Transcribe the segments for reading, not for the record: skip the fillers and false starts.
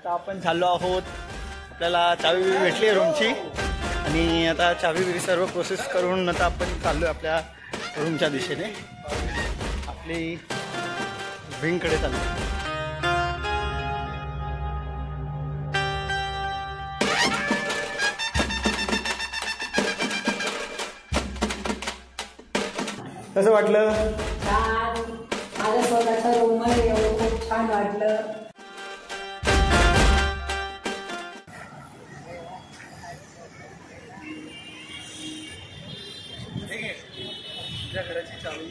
आता आपण चाललो आहोत, आपल्याला चावी भेटली रूमची आणि आता चावी सर्व प्रोसेस करून आता आपण चाललो आपल्या रूमच्या दिशेने, आपली विंगकडे चाललो. कसं वाटलं? छान. माझ्या स्वतःच्या रूम मध्ये येऊन खूप छान वाटलं. तुझ्या घराची चावी.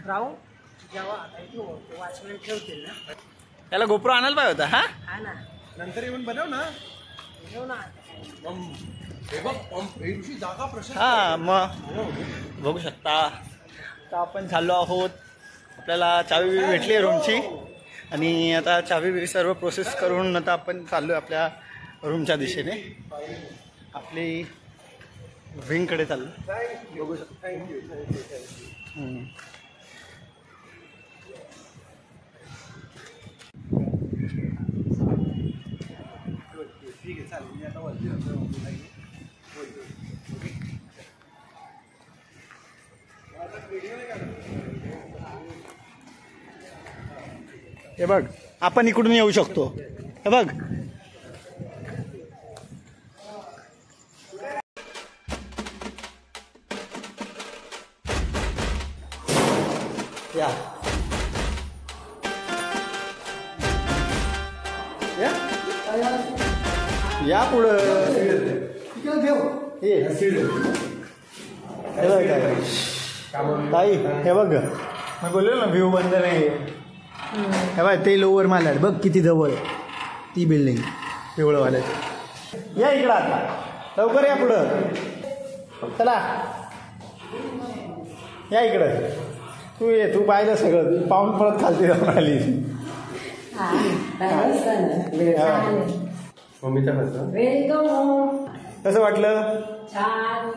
राहू जेव्हा वाचवून ठेवतील ना, त्याला गोप्रो आणायला पाहिजे होता. हा हा ना, नंतर येऊन बनव ना. ठेव ना. हा मग बघू शकता. आता आपण चाललो आहोत, आपल्याला चावी भेटली रूमची आणि आता चावी सर्व प्रोसेस करून आता आपण चाललो आपल्या रूमच्या दिशेने, आपली विंगकडे चाललो. बघू शकता. ठीक आहे, चालेल. मी आता हे बघ, आपण इकडून येऊ शकतो. हे बघ, या पुढं ताई. हे बघ, मी बोललो ना व्ह्यू बंद नाही. हे बघ, ते लोअर मालाड बघ किती जवळ ती बिल्डिंग पिवळंवाल्याची. या इकडं आता, लवकर या पुढं. चला या इकडं. तू पाहिलं सगळं, पाहून परत खालती जाऊन आली. कसं वाटलं? छान.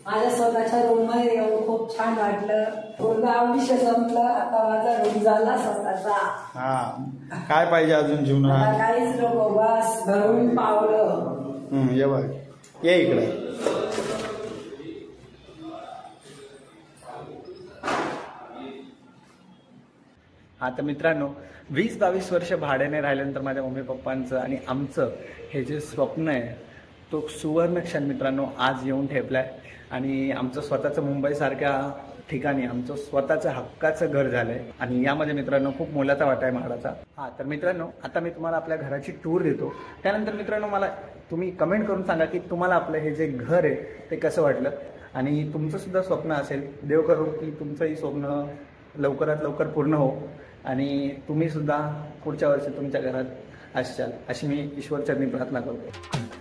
माझ्या स्वतःच्या रूम मध्ये येऊन खूप छान वाटलं. पूर्ण आयुष्य संपलं, आता माझा रूम झाला स्वतःचा. हा, काय पाहिजे अजून जीवनात? काहीच नको, बस भरून पावलं. ये बघ, ये इकडे. हा तर मित्रांनो, 20-22 वर्ष भाड्याने राहिल्यानंतर माझ्या मम्मी पप्पांचं आणि आमचं हे जे स्वप्न आहे तो सुवर्ण क्षण मित्रांनो आज येऊन ठेपलाय. आणि आमचं स्वतःचं मुंबईसारख्या ठिकाणी आमचं स्वतःचं हक्काचं घर झालंय आणि यामध्ये मित्रांनो खूप मोलाचा वाटा आहे म्हाडाचा. हा तर मित्रांनो, आता मी तुम्हाला आपल्या घराची टूर देतो. त्यानंतर मित्रांनो, मला तुम्ही कमेंट करून सांगा की तुम्हाला आपलं हे जे घर आहे ते कसं वाटलं. आणि तुमचं सुद्धा स्वप्न असेल, देव करो की तुमचंही स्वप्न लवकरात लवकर पूर्ण हो आणि तुम्ही सुद्धा पुढच्या वर्षी तुमच्या घरात असाल अशी मी ईश्वरचरणी प्रार्थना करतो.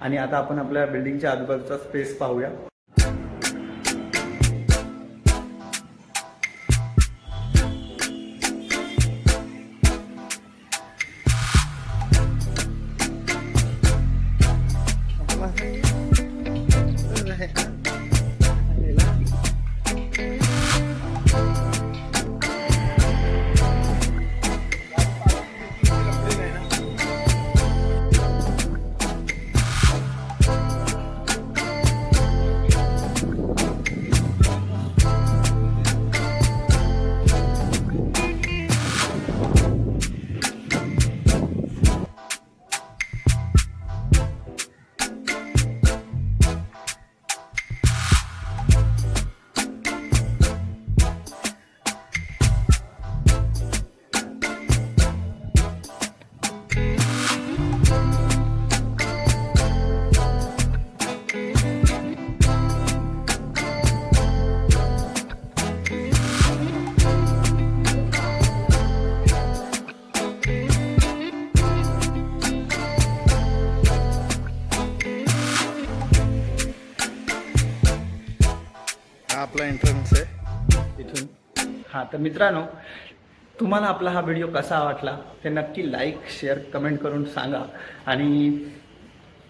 आणि आता आपण आपल्या बिल्डिंगच्या आजूबाजूचा स्पेस पाहूया. आपला एंट्रन्स आहे इथून. हां, तर मित्रांनो, तुम्हाला आपला हा व्हिडिओ कसा वाटला ते नक्की लाईक शेअर कमेंट करून सांगा. आणि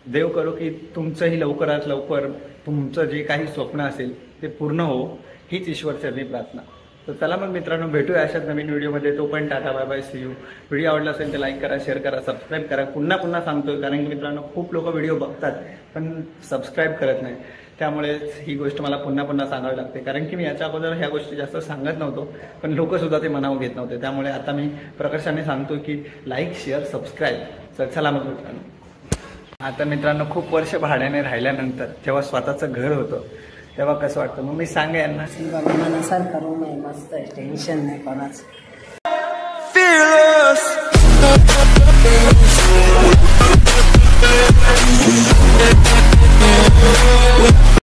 देव करो की तुमचंही लवकरात लवकर तुमचं जे काही स्वप्न असेल ते पूर्ण हो, हीच ईश्वरचरणी प्रार्थना. तर चला मग मित्रांनो, भेटूया अशाच नवीन व्हिडिओमध्ये. तो पण tata, bye bye, see you. Video आवडला असेल तर लाईक करा, शेअर करा, सबस्क्राईब करा. पुन्हा पुन्हा सांगतोय कारण की मित्रांनो, खूप लोक व्हिडिओ बघतात पण सबस्क्राईब करत नाही. त्यामुळे ही गोष्ट मला पुन्हा पुन्हा सांगावी लागते कारण की मी याच्या अगोदर ह्या गोष्टी जास्त सांगत नव्हतो, पण लोकसुद्धा ते मनावर घेत नव्हते. त्यामुळे आता मी प्रकर्षाने सांगतो की लाईक शेअर सबस्क्राईब. तर चला मग मित्रांनो. आता मित्रांनो, खूप वर्ष भाड्याने राहिल्यानंतर जेव्हा स्वतःचं घर होतं तेव्हा कसं वाटतं मग मी सांगा यांना. मनासारखा रूम आहे, मस्त आहे, टेन्शन नाही कोणाचं.